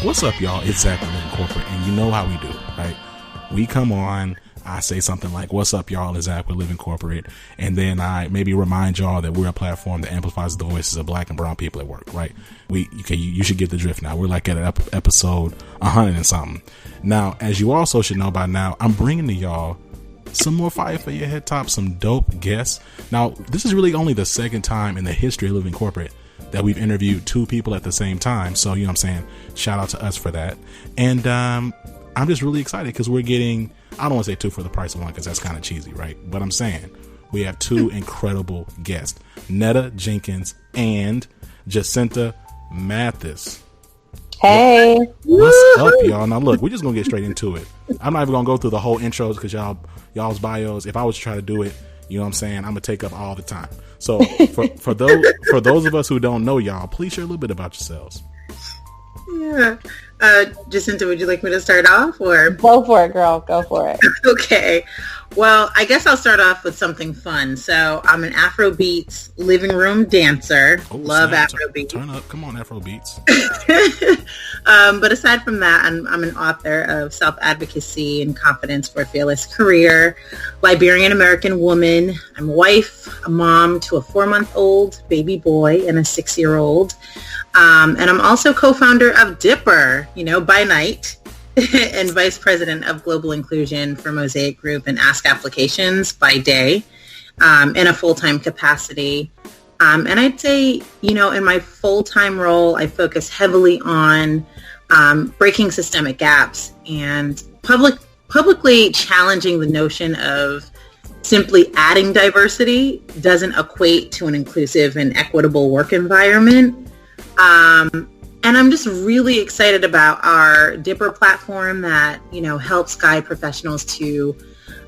What's up, y'all? It's Zach with Living Corporate, and you know how we do, right? We come on, I say something like, what's up, y'all? It's Zach with Living Corporate, and then I maybe remind y'all that we're a platform that amplifies the voices of black and brown people at work, right? You should get the drift now. We're like at episode 100 and something. Now, as you also should know by now, I'm bringing to y'all some more fire for your head top, some dope guests. Now, this is really only the second time in the history of Living Corporate that we've interviewed two people at the same time. So, you know what I'm saying? Shout out to us for that. And I'm just really excited because we're getting, I don't want to say two for the price of one because that's kind of cheesy, right? But I'm saying we have two incredible guests, Netta Jenkins and Jacinta Mathis. Hey. What's up, y'all? Now, look, we're just going to get straight into it. I'm not even going to go through the whole intros because y'all's bios, if I was to try to do it, you know what I'm saying, I'm going to take up all the time. So for those of us who don't know y'all, please share a little bit about yourselves. Yeah. Jacinta, would you like me to start off or? Go for it, girl. Go for it. Okay. Well, I guess I'll start off with something fun. So I'm an Afrobeats living room dancer. Love Afrobeats. Turn up. Come on, Afrobeats. But aside from that, I'm an author of Self-Advocacy and Confidence for a Fearless Career, Liberian American woman. I'm a wife, a mom to a 4-month-old baby boy and a 6-year-old. And I'm also co-founder of Dipper, by night, and vice president of global inclusion for Mosaic Group and Ask Applications by day, in a full-time capacity. And I'd say, in my full-time role, I focus heavily on breaking systemic gaps and publicly challenging the notion of simply adding diversity doesn't equate to an inclusive and equitable work environment. And I'm just really excited about our Dipper platform that, helps guide professionals to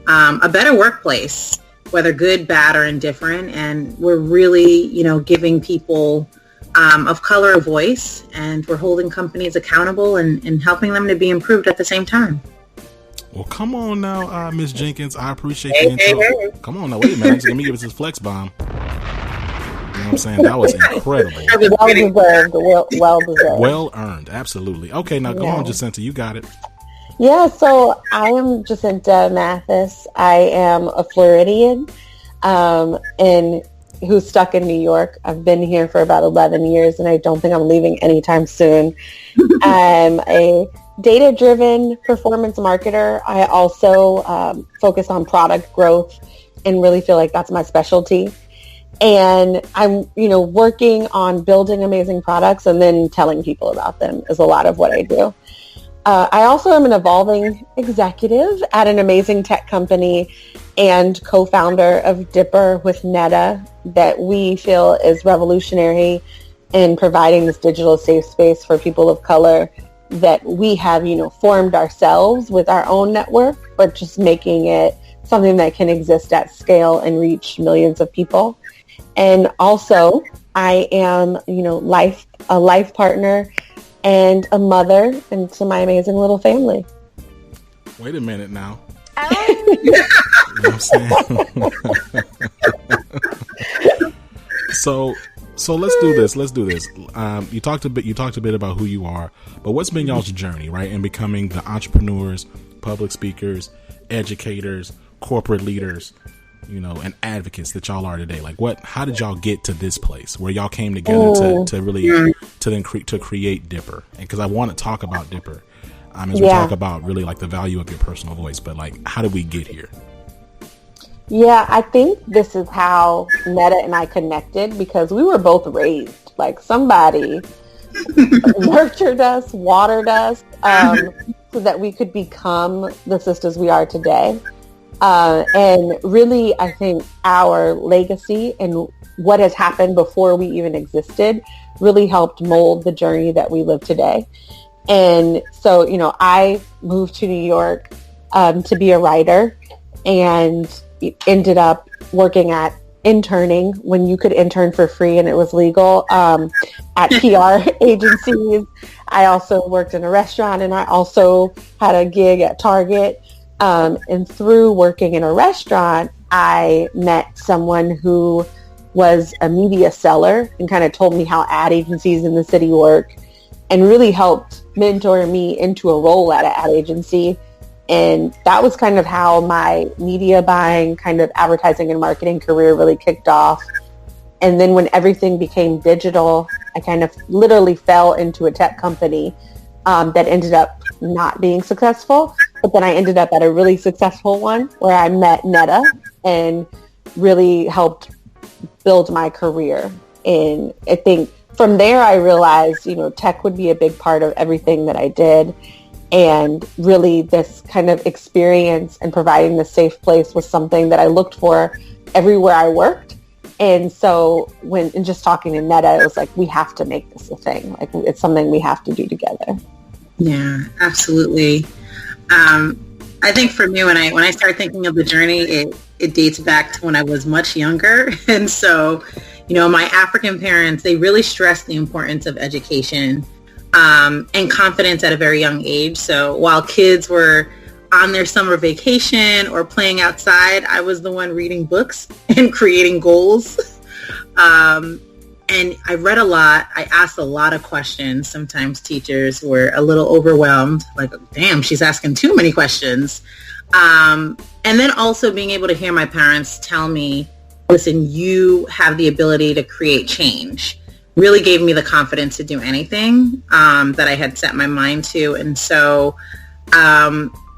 a better workplace, whether good, bad, or indifferent. And we're really, giving people of color a voice, and we're holding companies accountable and helping them to be improved at the same time. Well, come on now, Ms. Jenkins. I appreciate the intro. Hey. Come on now. Wait a minute. Let me give us this flex bomb. You know what I'm saying? That was incredible. Well deserved. Well earned. Absolutely. Okay, now go on, Jacinta. You got it. Yeah, so I am Jacinta Mathis. I am a Floridian and who's stuck in New York. I've been here for about 11 years, and I don't think I'm leaving anytime soon. I'm a data-driven performance marketer. I also focus on product growth and really feel like that's my specialty. And I'm, working on building amazing products and then telling people about them is a lot of what I do. I also am an evolving executive at an amazing tech company and co-founder of Dipper with Netta that we feel is revolutionary in providing this digital safe space for people of color that we have, formed ourselves with our own network, but just making it something that can exist at scale and reach millions of people. And also, I am, a life partner and a mother and to my amazing little family. Wait a minute now. You know what I'm saying? So let's do this. You talked a bit about who you are, but what's been y'all's journey, right, in becoming the entrepreneurs, public speakers, educators, corporate leaders, and advocates that y'all are today? Like, how did y'all get to this place where y'all came together to really to create Dipper? And because I want to talk about Dipper as we talk about really like the value of your personal voice, but like, how did we get here? Yeah, I think this is how Netta and I connected, because we were both raised like somebody nurtured us, watered us, so that we could become the sisters we are today. And really, I think our legacy and what has happened before we even existed really helped mold the journey that we live today. And so, I moved to New York to be a writer and ended up working at interning when you could intern for free and it was legal at PR agencies. I also worked in a restaurant, and I also had a gig at Target. And through working in a restaurant, I met someone who was a media seller and kind of told me how ad agencies in the city work, and really helped mentor me into a role at an ad agency. And that was kind of how my media buying, kind of advertising and marketing career really kicked off. And then when everything became digital, I kind of literally fell into a tech company that ended up not being successful. But then I ended up at a really successful one where I met Netta and really helped build my career. And I think from there I realized, tech would be a big part of everything that I did. And really this kind of experience and providing the safe place was something that I looked for everywhere I worked. And so in just talking to Netta, it was like, we have to make this a thing. Like, it's something we have to do together. Yeah, absolutely. I think for me, when I start thinking of the journey, it dates back to when I was much younger. And so, my African parents, they really stressed the importance of education and confidence at a very young age. So while kids were on their summer vacation or playing outside, I was the one reading books and creating goals. And I read a lot. I asked a lot of questions. Sometimes teachers were a little overwhelmed, like, damn, she's asking too many questions. And then also being able to hear my parents tell me, listen, you have the ability to create change, really gave me the confidence to do anything that I had set my mind to. And so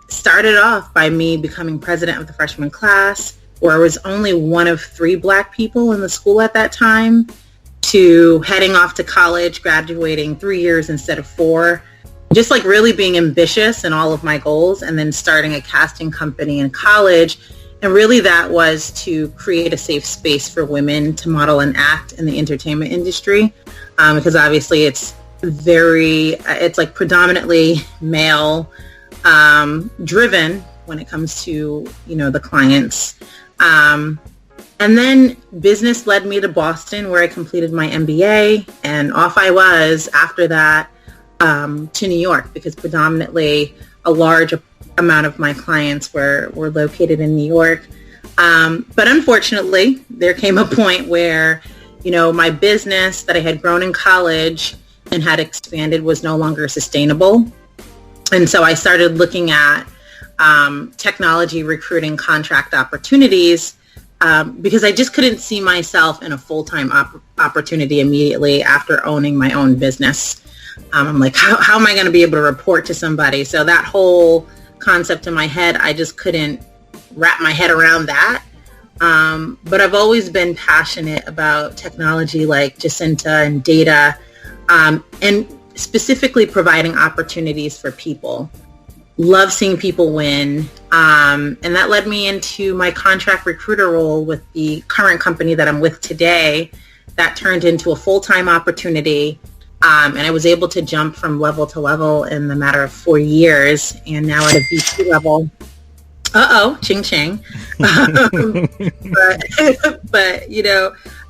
started off by me becoming president of the freshman class, where I was only one of 3 Black people in the school at that time, to heading off to college, graduating 3 years instead of 4, just like really being ambitious in all of my goals, and then starting a casting company in college. And really that was to create a safe space for women to model and act in the entertainment industry, because obviously it's like predominantly male driven when it comes to, the clients. And then business led me to Boston, where I completed my MBA, and off I was after that to New York, because predominantly a large amount of my clients were located in New York. But unfortunately, there came a point where, my business that I had grown in college and had expanded was no longer sustainable. And so I started looking at technology recruiting contract opportunities, because I just couldn't see myself in a full-time opportunity immediately after owning my own business. I'm like, how am I going to be able to report to somebody? So that whole concept in my head, I just couldn't wrap my head around that. But I've always been passionate about technology like Jacinta and data, and specifically providing opportunities for people. Love seeing people win. And that led me into my contract recruiter role with the current company that I'm with today. That turned into a full-time opportunity. And I was able to jump from level to level in the matter of 4 years, and now at a VP level. Ching ching. But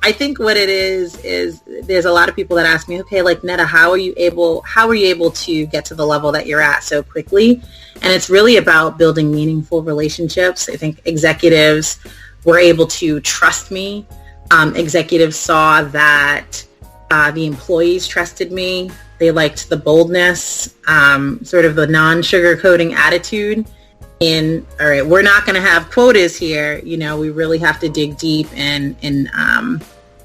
I think what it is there's a lot of people that ask me, okay, like, Netta, how are you able to get to the level that you're at so quickly? And it's really about building meaningful relationships. I think executives were able to trust me. Executives saw that the employees trusted me. They liked the boldness, sort of the non-sugarcoating attitude. In, all right, we're not going to have quotas here. We really have to dig deep and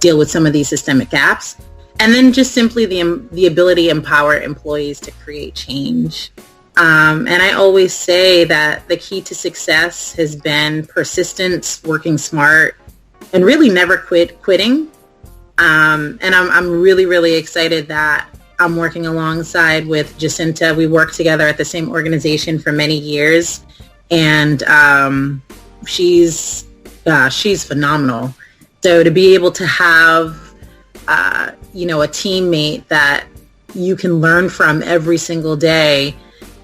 deal with some of these systemic gaps. And then just simply the ability to empower employees to create change. And I always say that the key to success has been persistence, working smart, and really never quitting. And I'm really, really excited that I'm working alongside with Jacinta. We worked together at the same organization for many years. And she's phenomenal. So to be able to have, a teammate that you can learn from every single day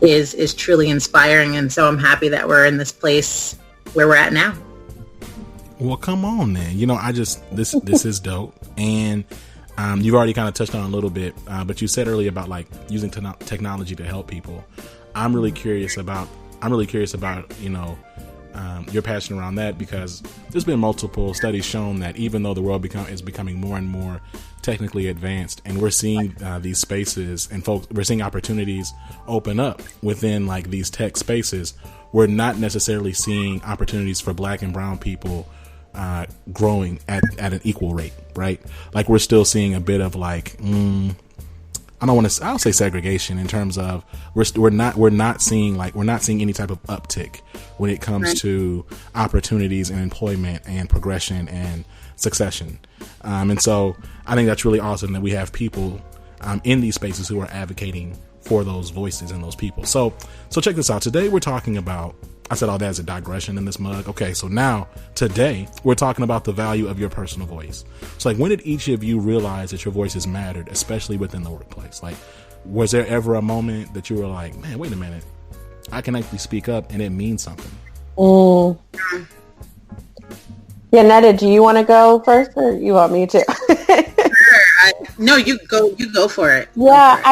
is truly inspiring. And so I'm happy that we're in this place where we're at now. Well, come on then. This is dope. And you've already kind of touched on it a little bit, but you said earlier about like using technology to help people. I'm really curious about, you're passionate around that, because there's been multiple studies shown that even though the world is becoming more and more technically advanced, and we're seeing these spaces and we're seeing opportunities open up within like these tech spaces, we're not necessarily seeing opportunities for Black and brown people growing at an equal rate, right? Like we're still seeing a bit of like, I'll say segregation in terms of we're not seeing any type of uptick when it comes to opportunities and employment and progression and succession. And so I think that's really awesome that we have people in these spaces who are advocating for those voices and those people. So check this out. Today we're talking about, I said all that as a digression in this mug. Okay, so now today we're talking about the value of your personal voice. So like, when did each of you realize that your voices mattered, especially within the workplace? Like, was there ever a moment that you were like, man, wait a minute, I can actually speak up and it means something? Yeah, Netta, do you want to go first, or you want me to? Sure. No, you go for it. Yeah,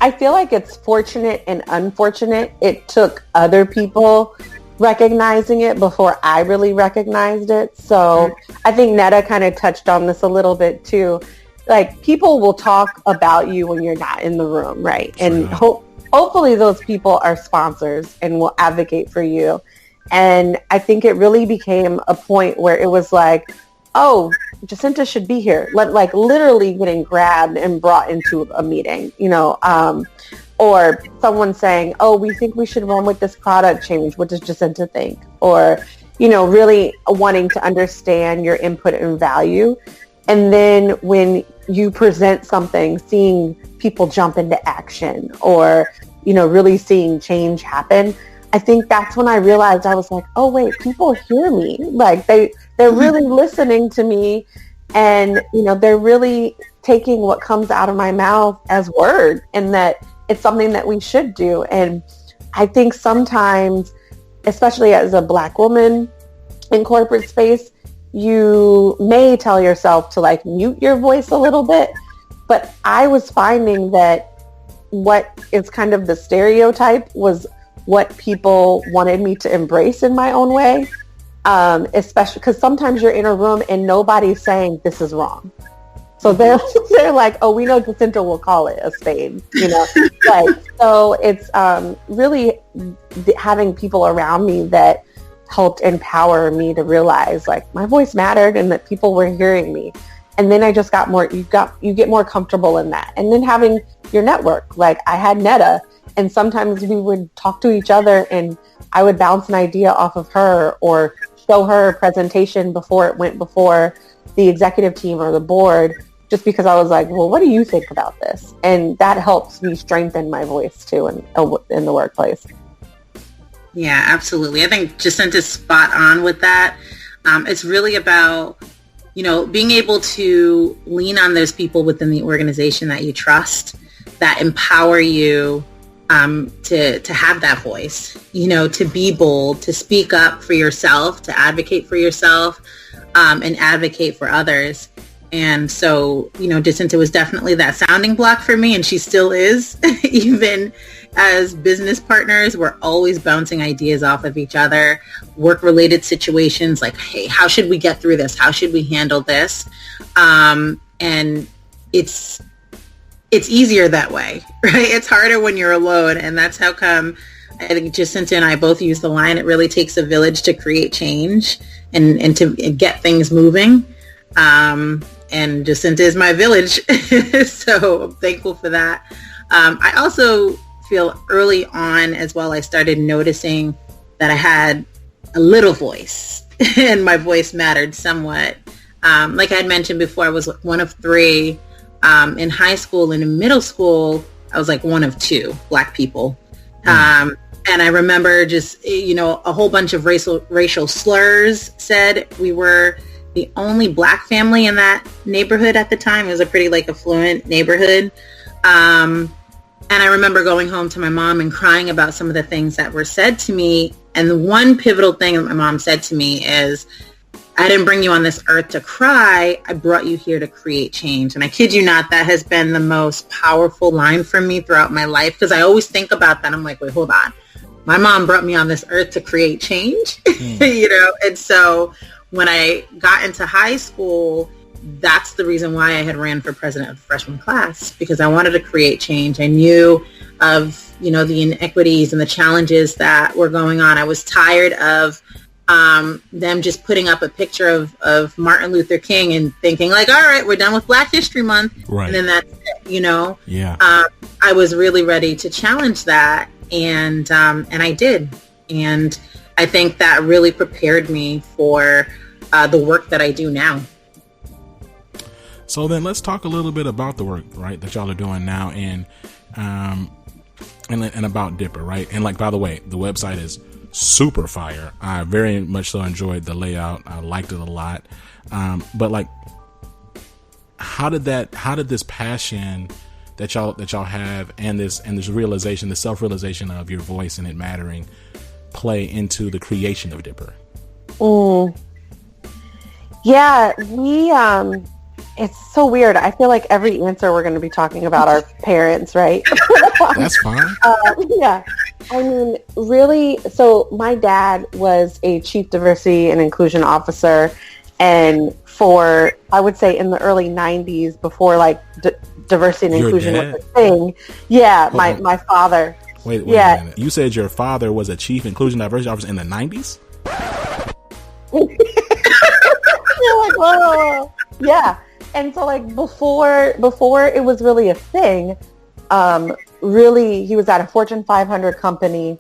I feel like it's fortunate and unfortunate. It took other people recognizing it before I really recognized it. So I think Netta kind of touched on this a little bit too. Like, people will talk about you when you're not in the room, right? And hopefully those people are sponsors and will advocate for you. And I think it really became a point where it was like, oh, Jacinta should be here. Like literally getting grabbed and brought into a meeting, or someone saying, oh, we think we should run with this product change. What does Jacinta think? Or, really wanting to understand your input and value. And then when you present something, seeing people jump into action or, really seeing change happen, I think that's when I realized, I was like, oh, wait, people hear me. Like they're really listening to me, and, they're really taking what comes out of my mouth as word, and that it's something that we should do. And I think sometimes, especially as a Black woman in corporate space, you may tell yourself to like mute your voice a little bit. But I was finding that what is kind of the stereotype was what people wanted me to embrace in my own way, especially because sometimes you're in a room and nobody's saying this is wrong. So they're like, oh, we know Jacinta will call it a spade, Like, so it's really having people around me that helped empower me to realize like my voice mattered and that people were hearing me. And then I just got more, you get more comfortable in that. And then having your network, like I had Netta, and sometimes we would talk to each other and I would bounce an idea off of her or show her a presentation before it went before the executive team or the board, just because I was like, well, what do you think about this? And that helps me strengthen my voice too in the workplace. Yeah, absolutely. I think Jacinta's spot on with that. It's really about, being able to lean on those people within the organization that you trust, that empower you to have that voice, to be bold, to speak up for yourself, to advocate for yourself, and advocate for others. And so, Jacinta was definitely that sounding block for me, and she still is. Even as business partners, we're always bouncing ideas off of each other, work-related situations like, hey, how should we get through this? How should we handle this? And it's easier that way, right? It's harder when you're alone. And that's how come I think Jacinta and I both use the line, it really takes a village to create change and to get things moving. And Jacinta is my village. So I'm thankful for that. I also feel early on as well, I started noticing that I had a little voice and my voice mattered somewhat. Like I had mentioned before, I was one of three. In high school and in middle school, I was like one of two Black people. And I remember just, a whole bunch of racial slurs said. We were the only Black family in that neighborhood at the time. It was a pretty affluent neighborhood. And I remember going home to my mom and crying about some of the things that were said to me. And the one pivotal thing that my mom said to me is, I didn't bring you on this earth to cry. I brought you here to create change. And I kid you not, that has been the most powerful line for me throughout my life, because I always think about that. I'm like, wait, hold on. my mom brought me on this earth to create change, and so when I got into high school, that's the reason why I had ran for president of the freshman class, because I wanted to create change. I knew of, the inequities and the challenges that were going on. I was tired of them just putting up a picture of Martin Luther King and thinking like, all right, we're done with Black History Month. Right. And then that's it, Yeah. I was really ready to challenge that. And I did. And I think that really prepared me for the work that I do now. So then let's talk a little bit about the work, right, that y'all are doing now and about Dipper, right? And like, by the way, the website is super fire. I very much so enjoyed the layout. I liked it a lot. But like, how did this passion that y'all have and this realization, the self-realization of your voice and it mattering play into the creation of Dipper? Yeah, it's so weird. I feel like every answer we're going to be talking about our parents, right? That's fine. Yeah. I mean, really, so my dad was a chief diversity and inclusion officer. And for, I would say in the early 90s, before like diversity and inclusion was a thing. Yeah, my father. Wait a minute. You said your father was a chief inclusion diversity officer in the 90s? You're like, whoa. Yeah. And so like before it was really a thing, really he was at a Fortune 500 company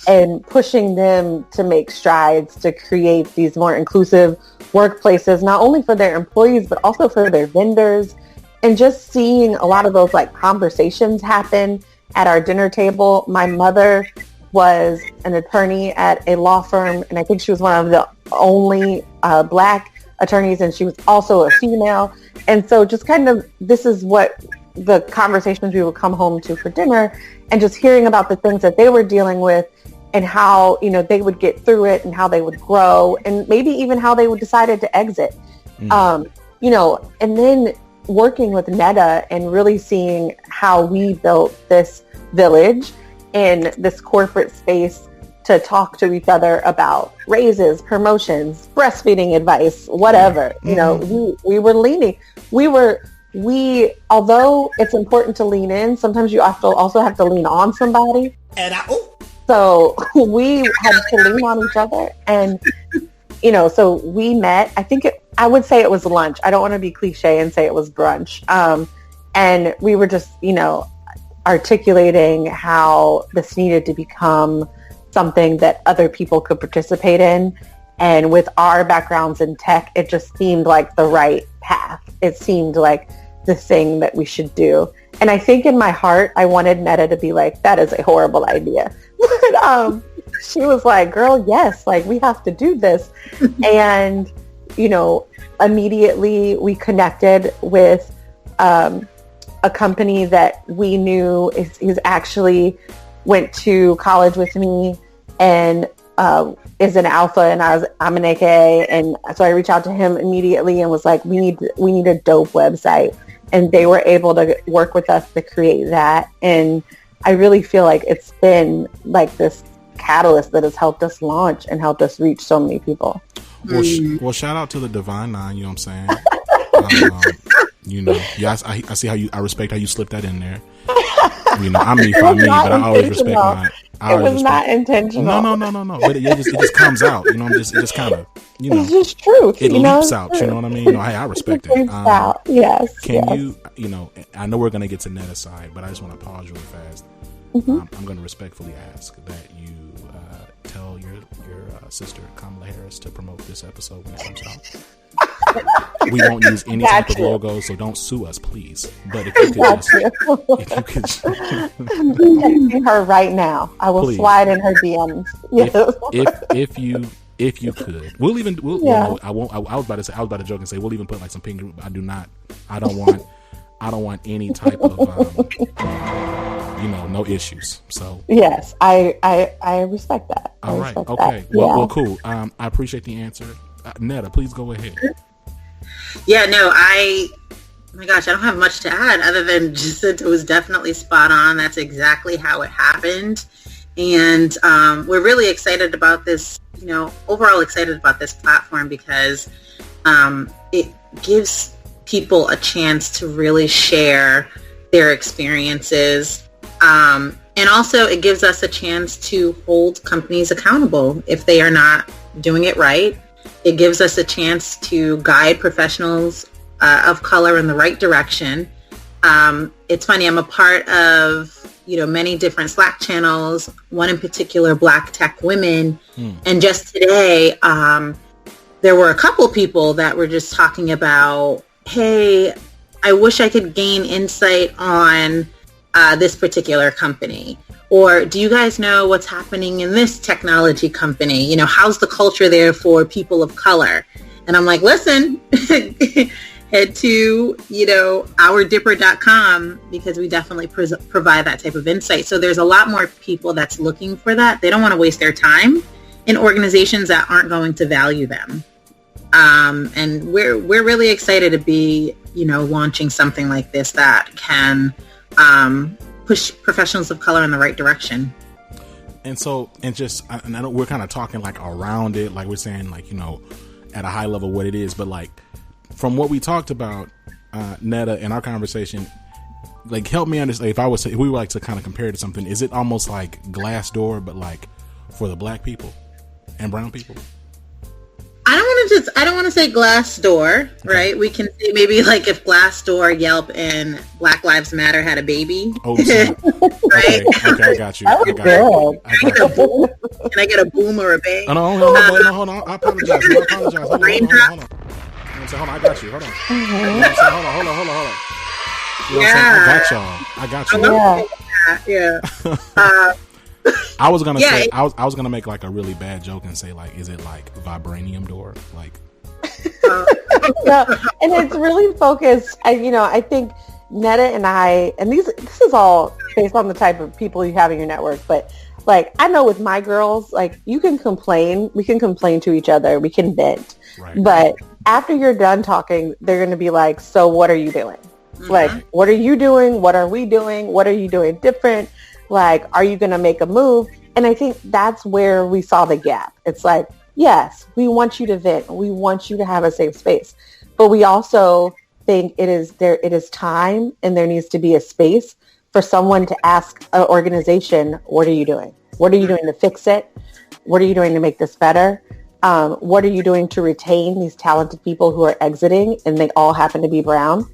and pushing them to make strides to create these more inclusive workplaces, not only for their employees, but also for their vendors. And just seeing a lot of those like conversations happen at our dinner table. My mother was an attorney at a law firm, and I think she was one of the only Black attorneys, and she was also a female. And so just kind of, this is what the conversations we would come home to for dinner, and just hearing about the things that they were dealing with and how, they would get through it and how they would grow and maybe even how they would decided to exit. And then working with Netta and really seeing how we built this village in this corporate space to talk to each other about raises, promotions, breastfeeding advice, whatever. We were leaning. Although it's important to lean in, sometimes you also have to lean on somebody. So we had to lean on each other, and so we met. I would say it was lunch. I don't want to be cliche and say it was brunch. And we were just articulating how this needed to become something that other people could participate in. And with our backgrounds in tech, it just seemed like the right path. It seemed like the thing that we should do. And I think in my heart, I wanted Netta to be like, that is a horrible idea. But she was like, girl, yes, like we have to do this. And, immediately we connected with a company that we knew is actually went to college with me and is an alpha, and I'm an AKA, and so I reached out to him immediately and was like, we need a dope website, and they were able to work with us to create that. And I really feel like it's been like this catalyst that has helped us launch and helped us reach so many people. Well, shout out to the Divine Nine, you know what I'm saying? Yes, I see I respect how you slipped that in there. I'm me for me, but I always respect my. It was not intentional. No. But it just comes out. It just kind of, It's just truth. It leaps out. You know what I mean? Hey, I respect it. Yes. Can you, I know we're going to get to Netta's side, but I just want to pause really fast. I'm going to respectfully ask that you tell your sister, Kamala Harris, to promote this episode when it comes out. We won't use any type of logo, so don't sue us, please. But if you could I'm texting her right now. I will slide in her DMs. If you could, I was about to joke and say we'll even put like some pink. I don't want any type of no issues. So yes, I respect that. All right, okay. Well, cool. I appreciate the answer. Netta, please go ahead. Yeah, no, oh my gosh, I don't have much to add other than Jacinta was definitely spot on. That's exactly how it happened. And we're really excited about this, overall excited about this platform because it gives people a chance to really share their experiences. And also it gives us a chance to hold companies accountable if they are not doing it right. It gives us a chance to guide professionals of color in the right direction. It's funny, I'm a part of, many different Slack channels, one in particular, Black Tech Women. And just today, there were a couple people that were just talking about, hey, I wish I could gain insight on this particular company. Or do you guys know what's happening in this technology company? How's the culture there for people of color? And I'm like, listen, head to, ourdipper.com because we definitely provide that type of insight. So there's a lot more people that's looking for that. They don't want to waste their time in organizations that aren't going to value them. And we're really excited to be, launching something like this that can push professionals of color in the right direction. And so, and I know we're kind of talking like around it, like we're saying like, at a high level what it is, but like from what we talked about, Netta, in our conversation, like help me understand, if we were like to kind of compare it to something, is it almost like Glassdoor, but like for the Black people and brown people? I don't want to say Glassdoor, right? We can say maybe like if Glassdoor, Yelp, and Black Lives Matter had a baby. Oh, right? Okay, I got you. Can I get a boom or a bang? Oh, no, hold on. I apologize. Hold on. I got you. Hold on. Hold on. I got you. Yeah. I was gonna say I was gonna make like a really bad joke and say like, is it like vibranium door? Like, no, and it's really focused. I think Netta and I, and this is all based on the type of people you have in your network. But like, I know with my girls, like we can complain to each other, we can vent, right. But after you're done talking, they're going to be like, so what are you doing? Mm-hmm. Like, what are you doing? What are we doing? What are you doing different? Like, are you going to make a move? And I think that's where we saw the gap. It's like, yes, we want you to vent. We want you to have a safe space. But we also think it is time, and there needs to be a space for someone to ask an organization, what are you doing? What are you doing to fix it? What are you doing to make this better? What are you doing to retain these talented people who are exiting and they all happen to be brown?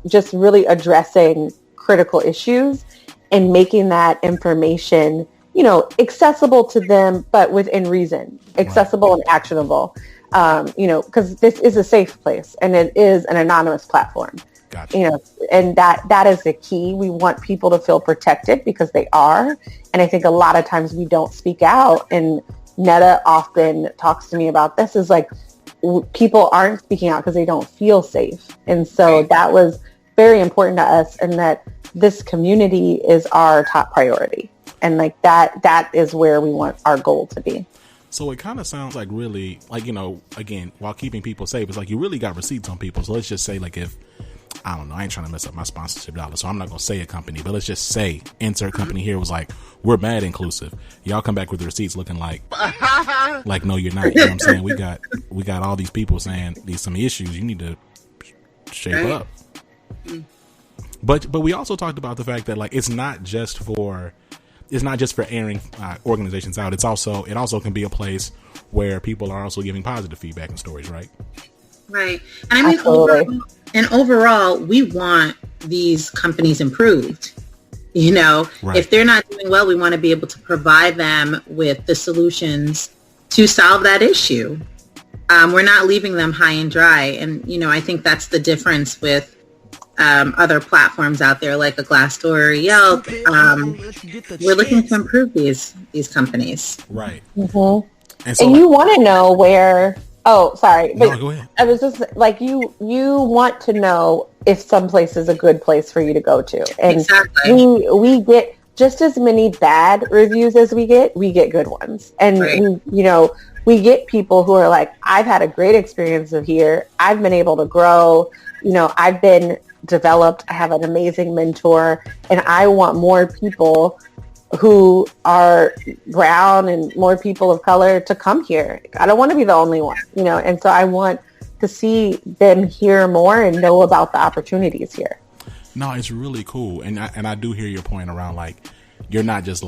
Just really addressing critical issues and making that information, accessible to them, but within reason, accessible and actionable, because this is a safe place and it is an anonymous platform. Gotcha. And that is the key. We want people to feel protected because they are. And I think a lot of times we don't speak out, and Netta often talks to me about this, is like people aren't speaking out because they don't feel safe. And so that was very important to us, and that this community is our top priority. And like that is where we want our goal to be. So it kind of sounds like really like, again, while keeping people safe, it's like you really got receipts on people. So let's just say like if, I don't know, I ain't trying to mess up my sponsorship dollars, so I'm not going to say a company, but let's just say insert company here was like, we're mad inclusive. Y'all come back with the receipts looking like no, you're not. You know what I'm saying? We got all these people saying these some issues. You need to shape up. But we also talked about the fact that like it's not just for airing organizations out. It also can be a place where people are also giving positive feedback and stories, right? Right. And I mean, overall, we want these companies improved. Right. If they're not doing well, we want to be able to provide them with the solutions to solve that issue. We're not leaving them high and dry. And, I think that's the difference with other platforms out there like a Glassdoor or Yelp. We're looking to improve these companies. Right. Mm-hmm. And you want to know where... Oh, sorry. But no, go ahead. I was just like, you want to know if some place is a good place for you to go to. And exactly. We get just as many bad reviews as we get good ones. And, right. We get people who are like, I've had a great experience of here. I've been able to grow. I've been developed. I have an amazing mentor. And I want more people who are brown and more people of color to come here. I don't want to be the only one, you know, and so I want to see them hear more and know about the opportunities here. No, it's really cool. And I do hear your point around, like, you're not just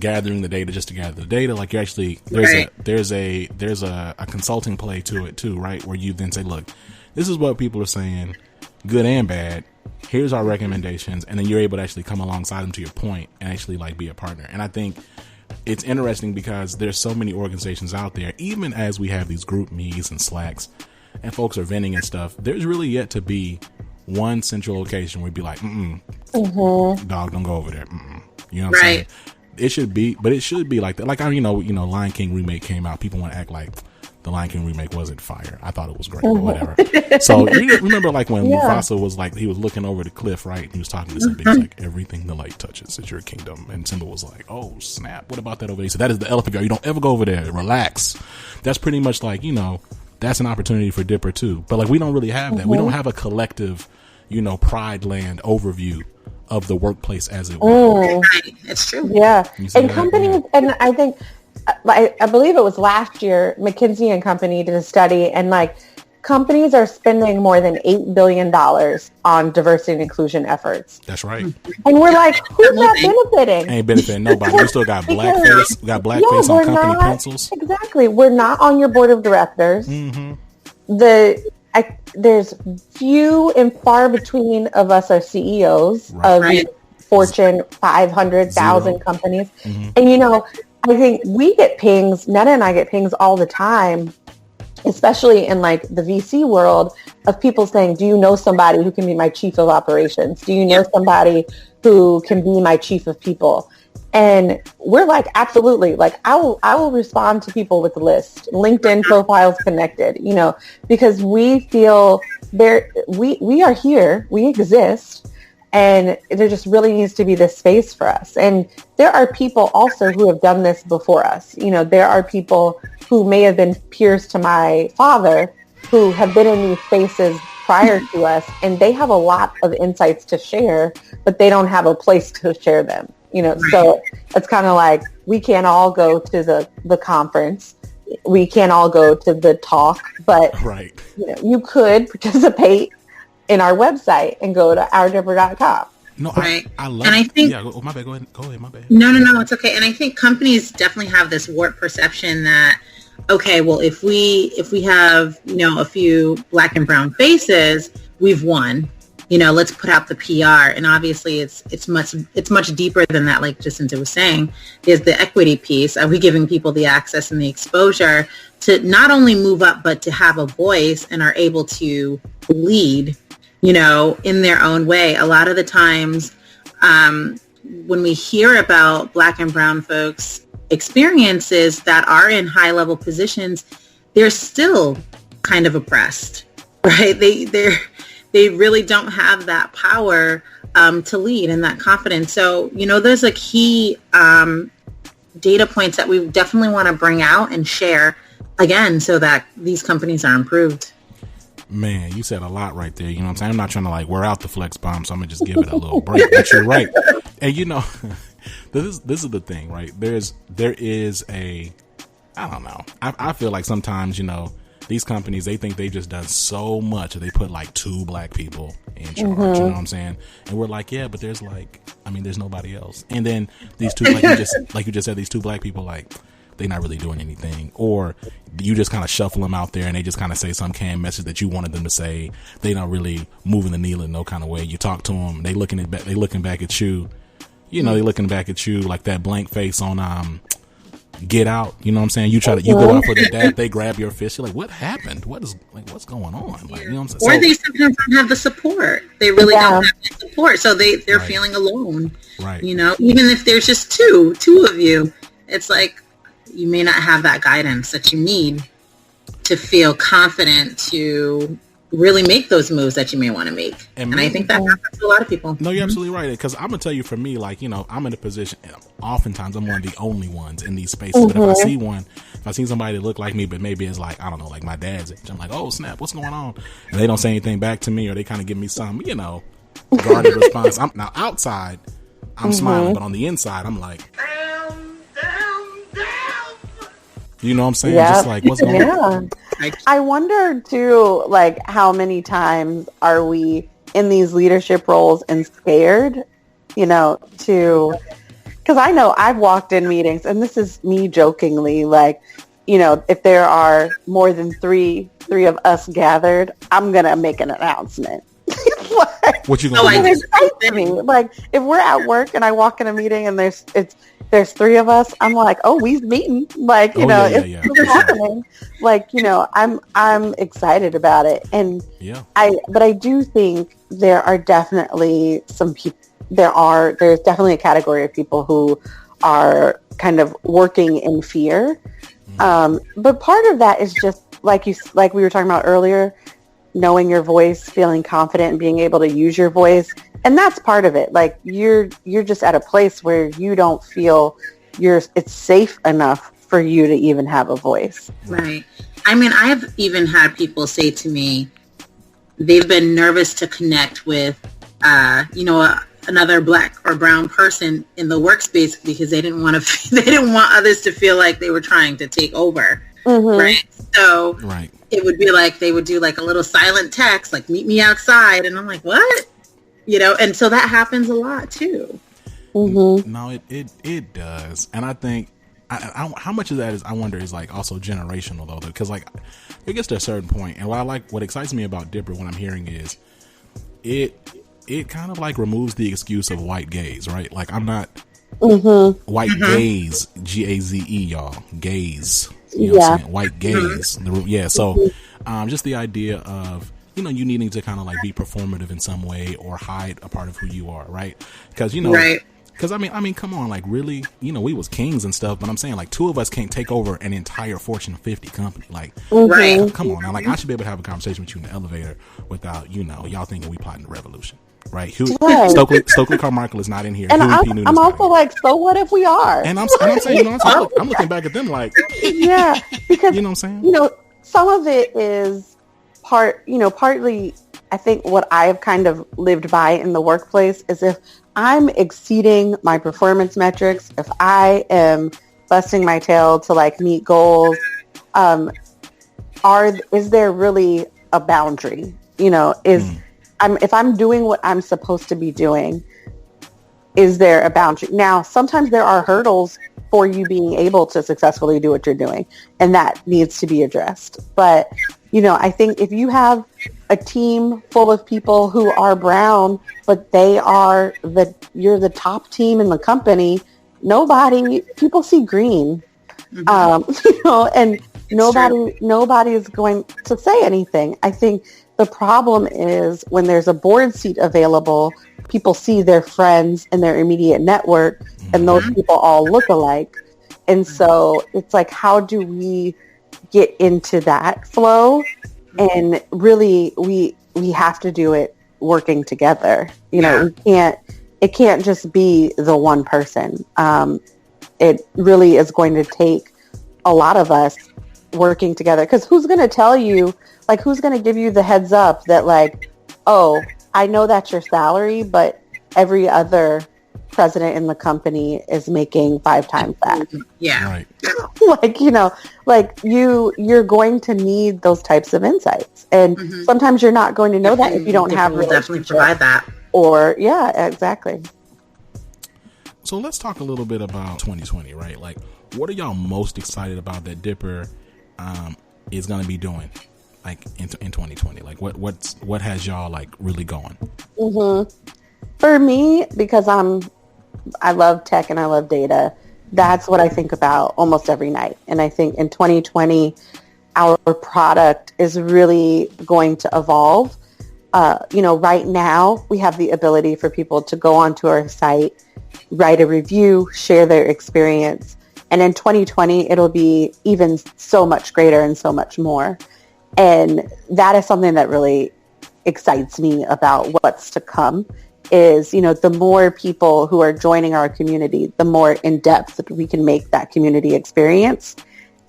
gathering the data just to gather the data. Like, you're actually, there's a consulting play to it too, right? Where you then say, look, this is what people are saying, good and bad. Here's our recommendations. And then you're able to actually come alongside them, to your point, and actually like be a partner. And I think it's interesting because there's so many organizations out there, even as we have these group me's and Slacks and folks are venting and stuff, there's really yet to be one central location where we'd be like, dog, don't go over there. You know what I'm saying? It should be like that. Like, you know, Lion King remake came out. People want to act like the Lion King remake wasn't fire. I thought it was great, but whatever. So you remember, like, when Mufasa was like, he was looking over the cliff, right? And he was talking to Simba. He's like, everything the light touches is your kingdom. And Simba was like, oh snap, what about that over there? He said, that is the elephant yard. You don't ever go over there. Relax. That's pretty much like, you know, that's an opportunity for Dipper too. But like, we don't really have that. We don't have a collective, you know, Pride Land overview of the workplace as it were. It's true. Yeah. And companies, and I think, I believe it was last year, McKinsey and Company did a study, and like, companies are spending more than $8 billion on diversity and inclusion efforts. That's right. And we're like, who's not benefiting? Ain't benefiting nobody. We still got blackface on company pencils. Exactly. We're not on your board of directors. There's few and far between of us are CEOs of Fortune 500,000 companies. And, you know, I think we get pings, Netta and I get pings all the time, especially in like the VC world, of people saying, do you know somebody who can be my chief of operations? Do you know somebody who can be my chief of people? And we're like, absolutely. Like, I will respond to people with a list, LinkedIn profiles connected, you know, because we feel we are here, we exist, and there just really needs to be this space for us. And there are people also who have done this before us. You know, there are people who may have been peers to my father who have been in these spaces prior to us, and they have a lot of insights to share, but they don't have a place to share them. You know, so it's kind of like, we can't all go to the conference. We can't all go to the talk, but you know, you could participate in our website and go to ourdipper.com. No, I love it. And I think, my bad. Go ahead. My bad. No, it's okay. And I think companies definitely have this warped perception that, okay, well, if we have, you know, a few black and brown faces, we've won. You know, let's put out the PR. And obviously it's much deeper than that. Like Jacinta was saying, is the equity piece. Are we giving people the access and the exposure to not only move up, but to have a voice and are able to lead, you know, in their own way? A lot of the times when we hear about black and brown folks' experiences that are in high level positions, they're still kind of oppressed, right? They really don't have that power to lead and that confidence. So, you know, there's a key data points that we definitely want to bring out and share again so that these companies are improved. Man, you said a lot right there. You know what I'm saying? I'm not trying to like wear out the flex bomb, so I'm gonna just give it a little break. But you're right. And you know, this is the thing, right? There is a, I don't know. I feel like sometimes, you know, these companies, they think they've just done so much that they put like 2 black people in charge. You know what I'm saying? And we're like, yeah, but there's like, I mean, there's nobody else. And then these 2, like you just said, these 2 black people, like, they're not really doing anything, or you just kind of shuffle them out there and they just kind of say some canned message that you wanted them to say. They not really moving the needle in no kind of way. You talk to them, they looking back at you, you know, they looking back at you like that blank face on Get Out. You know what I'm saying? You go out for their dad, they grab your fist. You're like, what happened? What's going on? Like, you know what I'm saying? Or they sometimes don't have the support. They really don't have the support, so they're feeling alone. Right. You know, even if there's just two of you, it's like, you may not have that guidance that you need to feel confident to really make those moves that you may want to make. And I think that happens to a lot of people. No, you're absolutely right. Because I'm going to tell you, for me, like, you know, I'm in a position, oftentimes I'm one of the only ones in these spaces. But if I see somebody that look like me, but maybe it's like, I don't know, like my dad's age, I'm like, oh, snap, what's going on? And they don't say anything back to me, or they kind of give me some, you know, guarded response. Now, outside, I'm smiling, but on the inside, I'm like, you know what I'm saying? Yep. Just like, what's going on? I wonder too, like, how many times are we in these leadership roles and scared, because I know I've walked in meetings, and this is me jokingly, like, if there are more than three of us gathered, I'm going to make an announcement. Like, what you going to do? Me. Like, if we're at work and I walk in a meeting and there's three of us, I'm like, oh, we's meeting. Like, it's happening. Like, I'm excited about it. And but I do think there are definitely some people, there's definitely a category of people who are kind of working in fear. But part of that is just like we were talking about earlier, knowing your voice, feeling confident and being able to use your voice. And that's part of it. Like you're just at a place where you don't feel it's safe enough for you to even have a voice. Right. I mean, I've even had people say to me, they've been nervous to connect with, another Black or brown person in the workspace because they didn't want others to feel like they were trying to take over. Mm-hmm. Right. So it would be like, they would do like a little silent text, like meet me outside. And I'm like, what? And so that happens a lot too. Mm-hmm. No, it does. And I think how much of that is, I wonder, is like also generational though, because like it gets to a certain point. And what excites me about Dipper when I'm hearing is it kind of like removes the excuse of white gaze, right? Like I'm not white gaze, G-A-Z-E, y'all, gaze. You know what I'm saying? White gaze. Yeah. So just the idea of, you needing to kind of like be performative in some way or hide a part of who you are, right? Because, because I mean, come on, like really, we was kings and stuff, but I'm saying like two of us can't take over an entire Fortune 50 company. Like, come on now, like I should be able to have a conversation with you in the elevator without, y'all thinking we plotting the revolution. Right. Stokely Carmichael is not in here. And I'm also like, so what if we are? And I'm saying, I'm looking back at them like, yeah, because you know what I'm saying? Some of it is partly, I think what I've kind of lived by in the workplace is if I'm exceeding my performance metrics, if I am busting my tail to like meet goals, is there really a boundary? If I'm doing what I'm supposed to be doing, is there a boundary? Now, sometimes there are hurdles for you being able to successfully do what you're doing, and that needs to be addressed. But, I think if you have a team full of people who are brown, but you're the top team in the company, people see green, and nobody is going to say anything. I think the problem is when there's a board seat available, people see their friends and their immediate network, and those people all look alike. And so it's like, how do we get into that flow? And really, we have to do it working together. It can't just be the one person. It really is going to take a lot of us working together, because who's going to tell you, like, who's going to give you the heads up that like, oh, I know that's your salary, but every other president in the company is making 5 times that. Yeah. Right. You're going to need those types of insights. And sometimes you're not going to know that if you don't have relationships. Definitely provide that. Or, yeah, exactly. So let's talk a little bit about 2020, right? Like, what are y'all most excited about that Dipper is going to be doing, like, in 2020? Like, what has y'all, like, really going? For me, because I love tech and I love data, that's what I think about almost every night. And I think in 2020, our product is really going to evolve. Right now we have the ability for people to go onto our site, write a review, share their experience. And in 2020, it'll be even so much greater and so much more. And that is something that really excites me about what's to come. Is, the more people who are joining our community, the more in depth that we can make that community experience,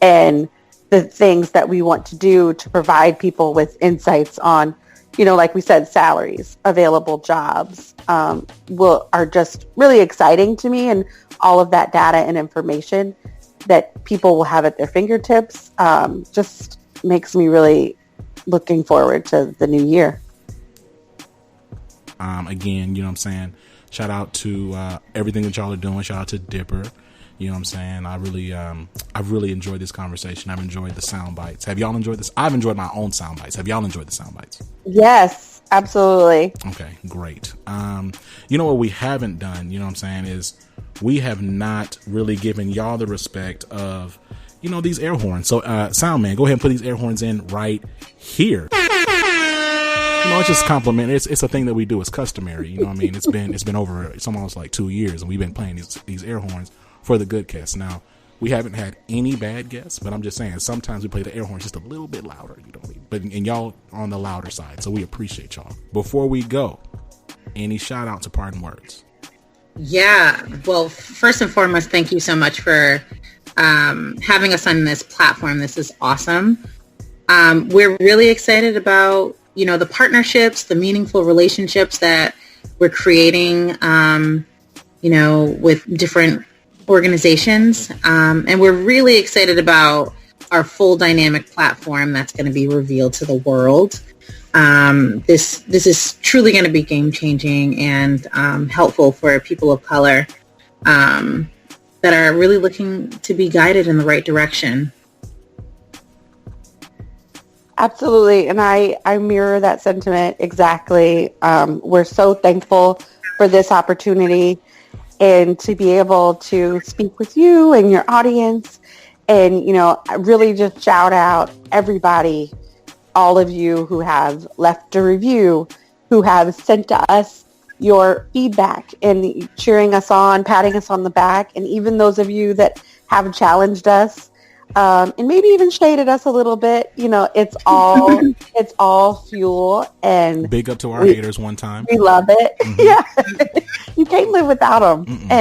and the things that we want to do to provide people with insights on, like we said, salaries, available jobs, are just really exciting to me. And all of that data and information that people will have at their fingertips, just makes me really looking forward to the new year. Again, you know what I'm saying? Shout out to everything that y'all are doing. Shout out to Dipper. You know what I'm saying? I've really enjoyed this conversation. I've enjoyed the sound bites. Have y'all enjoyed this? I've enjoyed my own sound bites. Have y'all enjoyed the sound bites? Yes, absolutely. Okay, great. You know what we haven't done, you know what I'm saying, is we have not really given y'all the respect of, these air horns. So, sound man, go ahead and put these air horns in right here. It's just a compliment. It's a thing that we do. It's customary. You know what I mean? It's been over, it's almost like 2 years, and we've been playing these air horns for the good guests. Now, we haven't had any bad guests, but I'm just saying sometimes we play the air horns just a little bit louder. You know what I mean? But and y'all are on the louder side, so we appreciate y'all. Before we go, any shout outs or parting words? Yeah. Well, first and foremost, thank you so much for having us on this platform. This is awesome. We're really excited about the partnerships, the meaningful relationships that we're creating, with different organizations. And we're really excited about our full dynamic platform that's going to be revealed to the world. This is truly going to be game changing and helpful for people of color that are really looking to be guided in the right direction. Absolutely. And I mirror that sentiment exactly. We're so thankful for this opportunity and to be able to speak with you and your audience. And, really just shout out everybody, all of you who have left a review, who have sent to us your feedback and cheering us on, patting us on the back. And even those of you that have challenged us, and maybe even shaded us a little bit, it's all fuel. And big up to our haters one time. We love it. Mm-hmm. Yeah. You can't live without them. Mm-mm.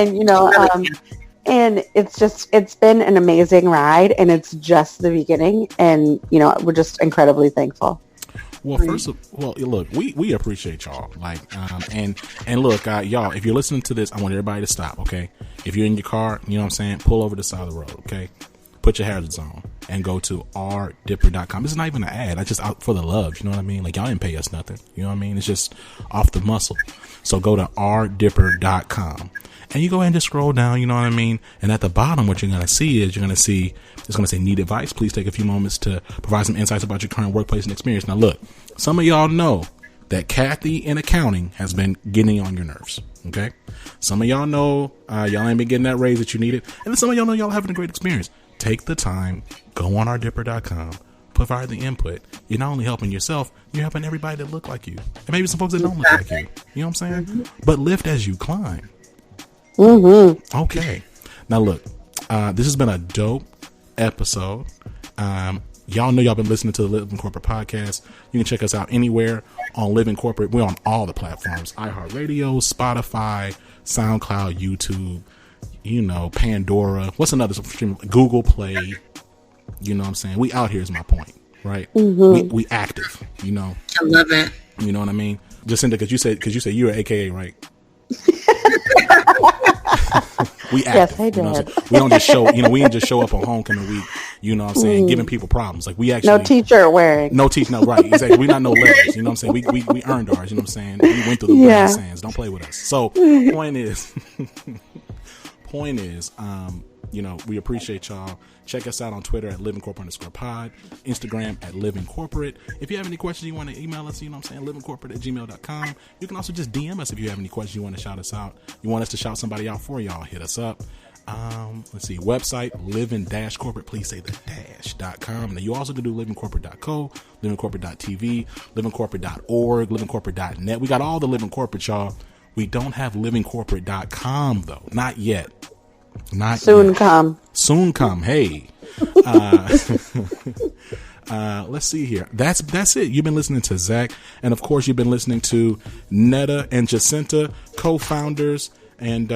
And, and it's been an amazing ride, and it's just the beginning. And, we're just incredibly thankful. Well, look, we appreciate y'all. And look, y'all, if you're listening to this, I want everybody to stop. Okay. If you're in your car, you know what I'm saying? Pull over to the side of the road. Okay. Put your hazards on and go to rdipper.com. This is not even an ad. I just out for the love. You know what I mean? Like, y'all didn't pay us nothing. You know what I mean? It's just off the muscle. So go to rdipper.com and you go ahead and just scroll down. You know what I mean? And at the bottom, what you're going to see is it's going to say need advice. Please take a few moments to provide some insights about your current workplace and experience. Now, look, some of y'all know that Kathy in accounting has been getting on your nerves. Okay. Some of y'all know, y'all ain't been getting that raise that you needed. And then some of y'all know y'all having a great experience. Take the time, go on rdipper.com, provide the input. You're not only helping yourself, you're helping everybody that look like you. And maybe some folks that don't look like you. You know what I'm saying? Mm-hmm. But lift as you climb. Mm-hmm. Okay. Now look, this has been a dope episode. Y'all know y'all been listening to the Living Corporate podcast. You can check us out anywhere on Living Corporate. We're on all the platforms: iHeartRadio, Spotify, SoundCloud, YouTube, Pandora. What's another stream? Google Play. You know what I'm saying? We out here is my point, right? Mm-hmm. We active, I love it. You know what I mean? Jacinta, because you said you're an AKA, right? We active. Yes, I did. We don't just show, we didn't just show up on homecoming week, you know what I'm saying, giving people problems. Like, we actually. No t-shirt wearing. No, right. Exactly. We're not no letters, you know what I'm saying? We earned ours, you know what I'm saying? We went through the burning sands. Don't play with us. So, point is, we appreciate y'all. Check us out on Twitter at livingcorporate_pod, Instagram at livingcorporate. If you have any questions, you want to email us, you know what I'm saying, livingcorporate@gmail.com. You can also just DM us if you have any questions you want to shout us out. You want us to shout somebody out for y'all, hit us up. Let's see, website, living-corporate, please say the dash.com. Now, you also can do livingcorporate.co, livingcorporate.tv, livingcorporate.org, livingcorporate.net. We got all the Living Corporate, y'all. We don't have livingcorporate.com, though. Not yet. Soon come. Hey. Let's see here. That's it. You've been listening to Zach, and of course you've been listening to Netta and Jacinta, co-founders and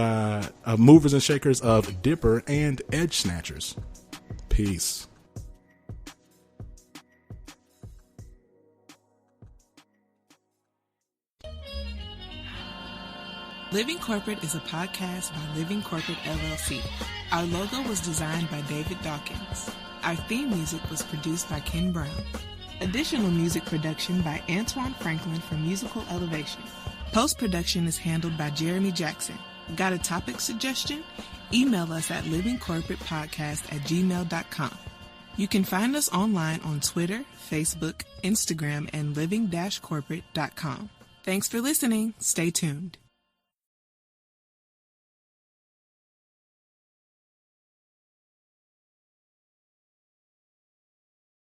movers and shakers of Dipper and Edge Snatchers. Peace. Living Corporate is a podcast by Living Corporate LLC. Our logo was designed by David Dawkins. Our theme music was produced by Ken Brown. Additional music production by Antoine Franklin for Musical Elevation. Post-production is handled by Jeremy Jackson. Got a topic suggestion? Email us at livingcorporatepodcast@gmail.com. You can find us online on Twitter, Facebook, Instagram, and living-corporate.com. Thanks for listening. Stay tuned.